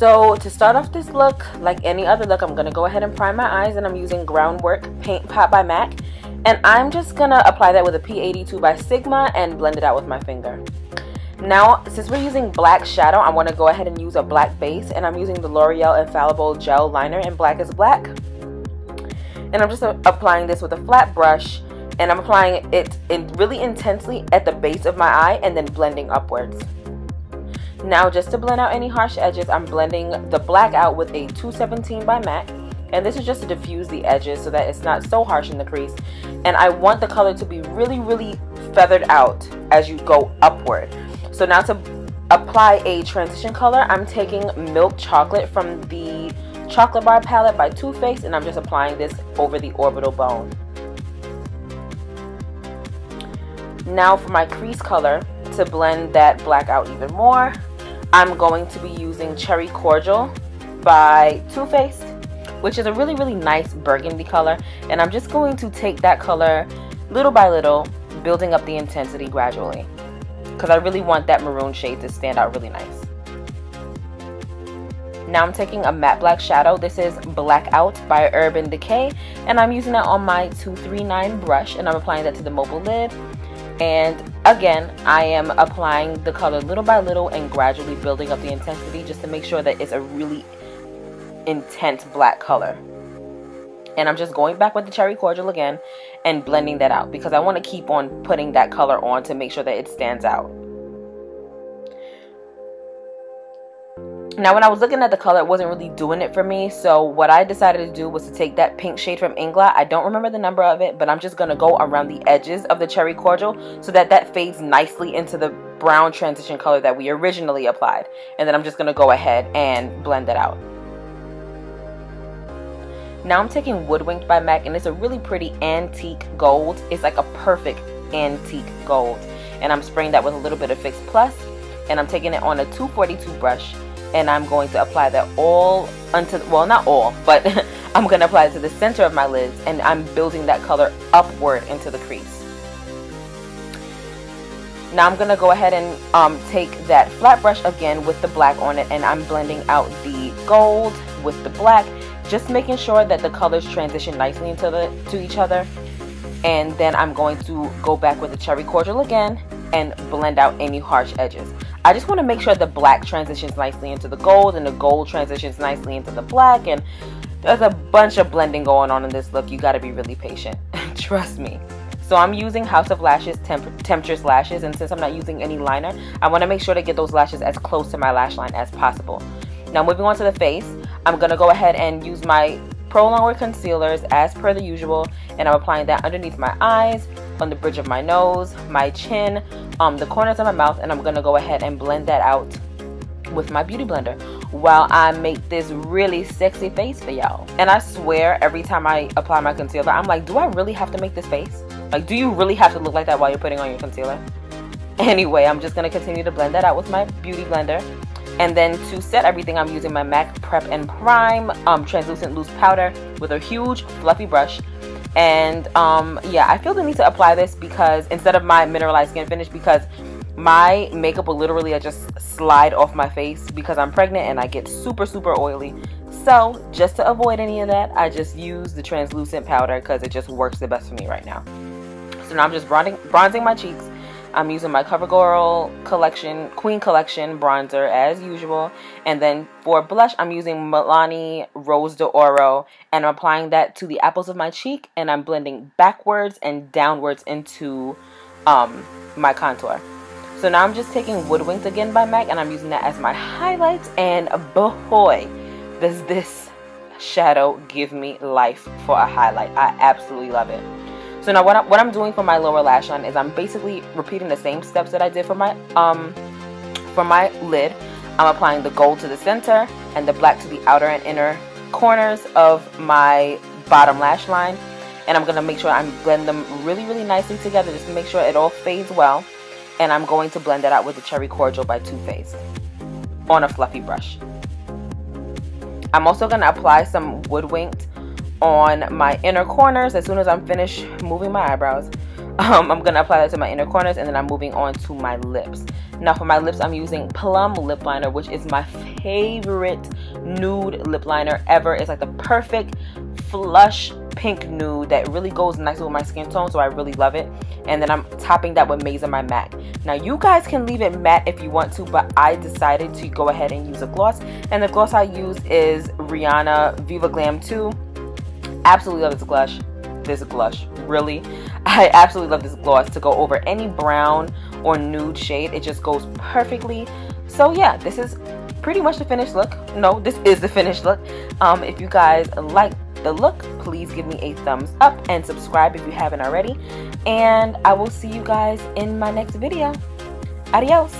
So to start off this look, like any other look, I'm going to go ahead and prime my eyes, and I'm using Growndwork Paintpot by MAC. And I'm just going to apply that with a P82 by Sigma and blend it out with my finger. Now, since we're using black shadow, I want to go ahead and use a black base, and I'm using the L'Oreal Infallible Gel Liner in Black is Black. And I'm just applying this with a flat brush, and I'm applying it really intensely at the base of my eye and then blending upwards. Now, just to blend out any harsh edges, I'm blending the black out with a 217 by MAC. And this is just to diffuse the edges so that it's not so harsh in the crease. And I want the color to be really, really feathered out as you go upward. So now to apply a transition color, I'm taking Milk Chocolate from the Chocolate Bar palette by Too Faced, and I'm just applying this over the orbital bone. Now for my crease color, to blend that black out even more, I'm going to be using Cherry Cordial by Too Faced, which is a really, really nice burgundy color. And I'm just going to take that color little by little, building up the intensity gradually, because I really want that maroon shade to stand out really nice. Now I'm taking a matte black shadow. This is Blackout by Urban Decay, and I'm using that on my 239 brush, and I'm applying that to the mobile lid. And again, I am applying the color little by little and gradually building up the intensity just to make sure that it's a really intense black color. And I'm just going back with the Cherry Cordial again and blending that out, because I want to keep on putting that color on to make sure that it stands out. Now, when I was looking at the color, it wasn't really doing it for me. So what I decided to do was to take that pink shade from INGLOT. I don't remember the number of it, but I'm just going to go around the edges of the Cherry Cordial so that that fades nicely into the brown transition color that we originally applied. And then I'm just going to go ahead and blend it out. Now I'm taking Woodwinked by MAC, and it's a really pretty antique gold. It's like a perfect antique gold. And I'm spraying that with a little bit of Fix Plus, and I'm taking it on a 242 brush. And I'm going to apply that all onto, well, not all, but I'm going to apply it to the center of my lids, and I'm building that color upward into the crease. Now I'm going to go ahead and take that flat brush again with the black on it, and I'm blending out the gold with the black, just making sure that the colors transition nicely into each other. And then I'm going to go back with the Cherry Cordial again and blend out any harsh edges. I just want to make sure the black transitions nicely into the gold, and the gold transitions nicely into the black, and there's a bunch of blending going on in this look. You got to be really patient. Trust me. So I'm using House of Lashes Temptress lashes, and since I'm not using any liner, I want to make sure to get those lashes as close to my lash line as possible. Now moving on to the face, I'm going to go ahead and use my prolongwear concealers as per the usual, and I'm applying that underneath my eyes, on the bridge of my nose, my chin, the corners of my mouth, and I'm going to go ahead and blend that out with my beauty blender while I make this really sexy face for y'all. And I swear every time I apply my concealer, I'm like, do I really have to make this face? Like, do you really have to look like that while you're putting on your concealer? Anyway, I'm just going to continue to blend that out with my beauty blender. And then to set everything, I'm using my MAC Prep and Prime translucent loose powder with a huge fluffy brush. And yeah, I feel the need to apply this because instead of my mineralized skin finish, because my makeup will literally just slide off my face because I'm pregnant and I get super, super oily. So just to avoid any of that, I just use the translucent powder because it just works the best for me right now. So now I'm just bronzing my cheeks. I'm using my Covergirl collection, Queen Collection bronzer as usual. And then for blush, I'm using Milani Rose d'Oro, and I'm applying that to the apples of my cheek, and I'm blending backwards and downwards into my contour. So now I'm just taking Woodwinked again by MAC, and I'm using that as my highlights, and boy, does this shadow give me life for a highlight. I absolutely love it. So now what I'm doing for my lower lash line is I'm basically repeating the same steps that I did for my lid. I'm applying the gold to the center and the black to the outer and inner corners of my bottom lash line. And I'm going to make sure I blend them really, really nicely together just to make sure it all fades well. And I'm going to blend that out with the Cherry Cordial by Too Faced on a fluffy brush. I'm also going to apply some Woodwinked on my inner corners as soon as I'm finished moving my eyebrows. I'm gonna apply that to my inner corners, and then I'm moving on to my lips. Now for my lips, I'm using Plum lip liner, which is my favorite nude lip liner ever. It's like the perfect flush pink nude that really goes nicely with my skin tone, so I really love it. And then I'm topping that with Maison by MAC. Now you guys can leave it matte if you want to, but I decided to go ahead and use a gloss, and the gloss I use is Rihanna VIVA Glam 2. Absolutely love this blush, really. I absolutely love this gloss to go over any brown or nude shade. It just goes perfectly. So yeah, this is pretty much the finished look. No, this is the finished look. If you guys like the look, please give me a thumbs up and subscribe if you haven't already. And I will see you guys in my next video. Adios.